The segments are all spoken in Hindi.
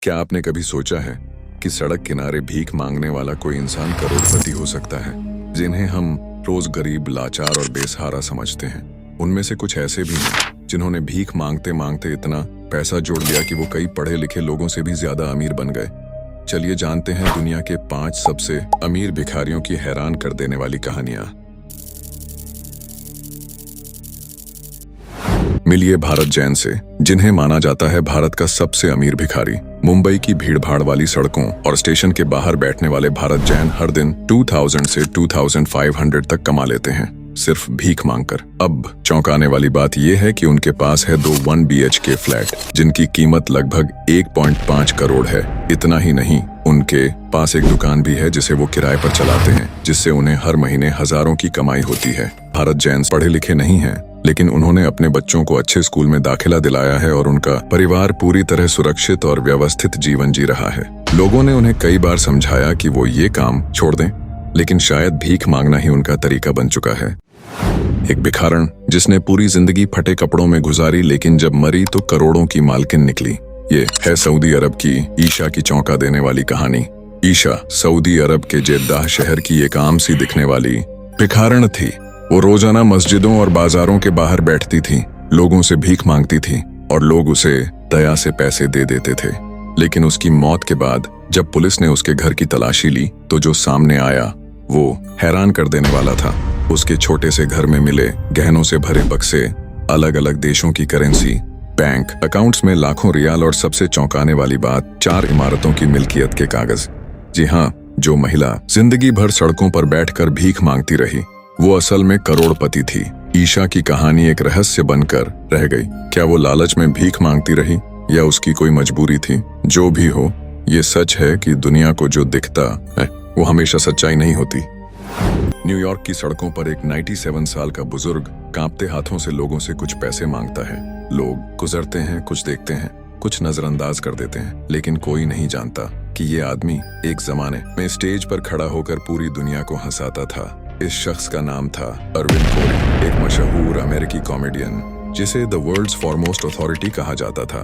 क्या आपने कभी सोचा है कि सड़क किनारे भीख मांगने वाला कोई इंसान करोड़पति हो सकता है, जिन्हें हम रोज गरीब, लाचार और बेसहारा समझते हैं। उनमें से कुछ ऐसे भी हैं जिन्होंने भीख मांगते मांगते इतना पैसा जोड़ लिया कि वो कई पढ़े लिखे लोगों से भी ज्यादा अमीर बन गए। चलिए जानते हैं दुनिया के 5 सबसे अमीर भिखारियों की हैरान कर देने वाली कहानियां। मिलिए भारत जैन से, जिन्हें माना जाता है भारत का सबसे अमीर भिखारी। मुंबई की भीड़भाड़ वाली सड़कों और स्टेशन के बाहर बैठने वाले भारत जैन हर दिन 2000 से 2500 तक कमा लेते हैं, सिर्फ भीख मांगकर। अब चौंकाने वाली बात यह है कि उनके पास है 2 1 BHK फ्लैट, जिनकी कीमत लगभग 1.5 करोड़ है। इतना ही नहीं, उनके पास एक दुकान भी है जिसे वो किराए पर चलाते हैं, जिससे उन्हें हर महीने हजारों की कमाई होती है। भारत जैन पढ़े लिखे नहीं हैं, लेकिन उन्होंने अपने बच्चों को अच्छे स्कूल में दाखिला दिलाया है और उनका परिवार पूरी तरह सुरक्षित और व्यवस्थित जीवन जी रहा है। लोगों ने उन्हें कई बार समझाया कि वो ये काम छोड़ दें, लेकिन शायद भीख मांगना ही उनका तरीका बन चुका है। एक भिखारन जिसने पूरी जिंदगी फटे कपड़ों में गुजारी, लेकिन जब मरी तो करोड़ों की मालकिन निकली। ये है सऊदी अरब की ईशा की चौंका देने वाली कहानी। ईशा सऊदी अरब के जेद्दाह शहर की एक आम सी दिखने वाली भिखारन थी। वो रोजाना मस्जिदों और बाजारों के बाहर बैठती थी, लोगों से भीख मांगती थी और लोग उसे दया से पैसे दे देते थे। लेकिन उसकी मौत के बाद जब पुलिस ने उसके घर की तलाशी ली तो जो सामने आया वो हैरान कर देने वाला था। उसके छोटे से घर में मिले गहनों से भरे बक्से, अलग अलग देशों की करेंसी, बैंक अकाउंट्स में लाखों रियाल और सबसे चौंकाने वाली बात, 4 इमारतों की मिल्कियत के कागज। जी हाँ, जो महिला जिंदगी भर सड़कों पर बैठकर भीख मांगती रही, वो असल में करोड़पति थी। ईशा की कहानी एक रहस्य बनकर रह गई। क्या वो लालच में भीख मांगती रही या उसकी कोई मजबूरी थी? जो भी हो, ये सच है कि दुनिया को जो दिखता है वो हमेशा सच्चाई नहीं होती। न्यूयॉर्क की सड़कों पर एक 97 साल का बुजुर्ग कांपते हाथों से लोगों से कुछ पैसे मांगता है। लोग गुजरते हैं, कुछ देखते हैं, कुछ नजरअंदाज कर देते हैं, लेकिन कोई नहीं जानता कि ये आदमी एक जमाने में स्टेज पर खड़ा होकर पूरी दुनिया को हंसाता था। इस शख्स का नाम था अरविंद कोरी, एक मशहूर अमेरिकी कॉमेडियन जिसे द वर्ल्ड्स फॉरमोस्ट अथॉरिटी कहा जाता था।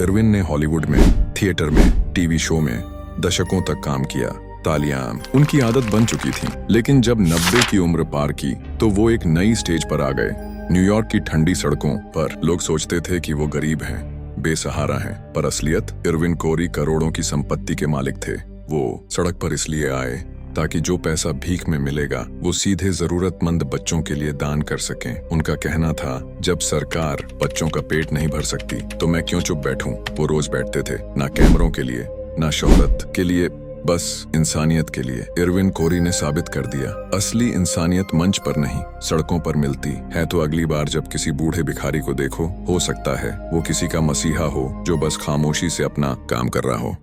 अरविंद ने हॉलीवुड में, थिएटर में, टीवी शो में दशकों तक काम किया। तालियां उनकी आदत बन चुकी थी, लेकिन जब 90 की उम्र पार की तो वो एक नई स्टेज पर आ गए। न्यूयॉर्क की ठंडी सड़कों पर लोग सोचते थे कि वो गरीब हैं, बेसहारा हैं, पर असलियत अरविंद कोरी करोड़ों की संपत्ति के मालिक थे। वो सड़क पर इसलिए आए ताकि जो पैसा भीख में मिलेगा वो सीधे जरूरतमंद बच्चों के लिए दान कर सकें। उनका कहना था, जब सरकार बच्चों का पेट नहीं भर सकती तो मैं क्यों चुप बैठूं। वो रोज बैठते थे, ना कैमरों के लिए, ना शोहरत के लिए, बस इंसानियत के लिए। अरविंद कोरी ने साबित कर दिया, असली इंसानियत मंच पर नहीं, सड़कों पर मिलती है। तो अगली बार जब किसी बूढ़े भिखारी को देखो, हो सकता है वो किसी का मसीहा हो जो बस खामोशी से अपना काम कर रहा हो।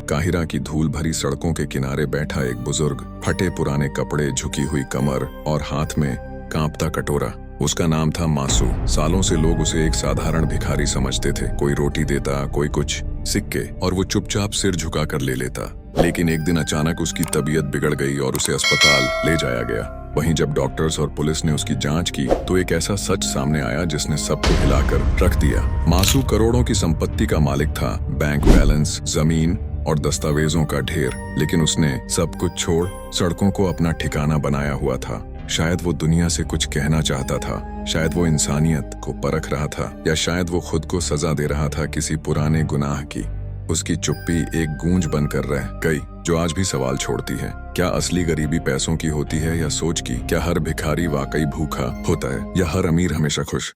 काहिरा की धूल भरी सड़कों के किनारे बैठा एक बुजुर्ग, फटे पुराने कपड़े, झुकी हुई कमर और हाथ में कांपता कटोरा। उसका नाम था मासू। सालों से लोग उसे एक साधारण भिखारी समझते थे। कोई रोटी देता, कोई कुछ सिक्के, और वो चुपचाप सिर झुका कर ले लेता। लेकिन एक दिन अचानक उसकी तबीयत बिगड़ गई और उसे अस्पताल ले जाया गया। वहीं जब डॉक्टर्स और पुलिस ने उसकी जांच की तो एक ऐसा सच सामने आया जिसने सबको हिलाकर रख दिया। मासू करोड़ों की संपत्ति का मालिक था, बैंक बैलेंस, जमीन और दस्तावेजों का ढेर, लेकिन उसने सब कुछ छोड़ सड़कों को अपना ठिकाना बनाया हुआ था। शायद वो दुनिया से कुछ कहना चाहता था, शायद वो इंसानियत को परख रहा था, या शायद वो खुद को सजा दे रहा था किसी पुराने गुनाह की। उसकी चुप्पी एक गूंज बनकर रह गई जो आज भी सवाल छोड़ती है, क्या असली गरीबी पैसों की होती है या सोच की? क्या हर भिखारी वाकई भूखा होता है या हर अमीर हमेशा खुश?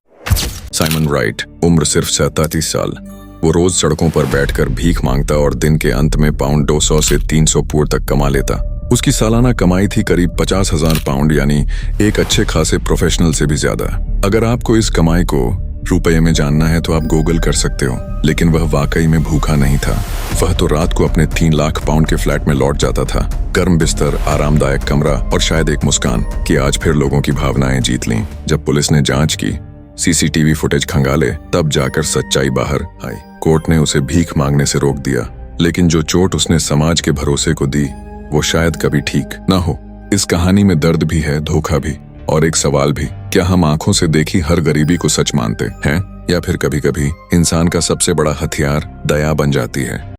साइमन राइट, उम्र सिर्फ 37 साल। वो रोज सड़कों पर बैठकर भीख मांगता और दिन के अंत में पाउंड 200 से 300 पूर तक कमा लेता। उसकी सालाना कमाई थी करीब 50,000 पाउंड, यानी एक अच्छे खासे प्रोफेशनल से भी ज्यादा। अगर आपको इस कमाई को रुपये में जानना है तो आप गूगल कर सकते हो, लेकिन वह वाकई में भूखा नहीं था। वह तो रात को अपने 3 लाख पाउंड के फ्लैट में लौट जाता था। गर्म बिस्तर, आरामदायक कमरा और शायद एक मुस्कान कि आज फिर लोगों की भावनाएं जीत लीं। जब पुलिस ने जांच की, CCTV फुटेज खंगाले, तब जाकर सच्चाई बाहर आई। कोर्ट ने उसे भीख मांगने से रोक दिया, लेकिन जो चोट उसने समाज के भरोसे को दी वो शायद कभी ठीक ना हो। इस कहानी में दर्द भी है, धोखा भी, और एक सवाल भी, क्या हम आंखों से देखी हर गरीबी को सच मानते हैं या फिर कभी कभी इंसान का सबसे बड़ा हथियार दया बन जाती है।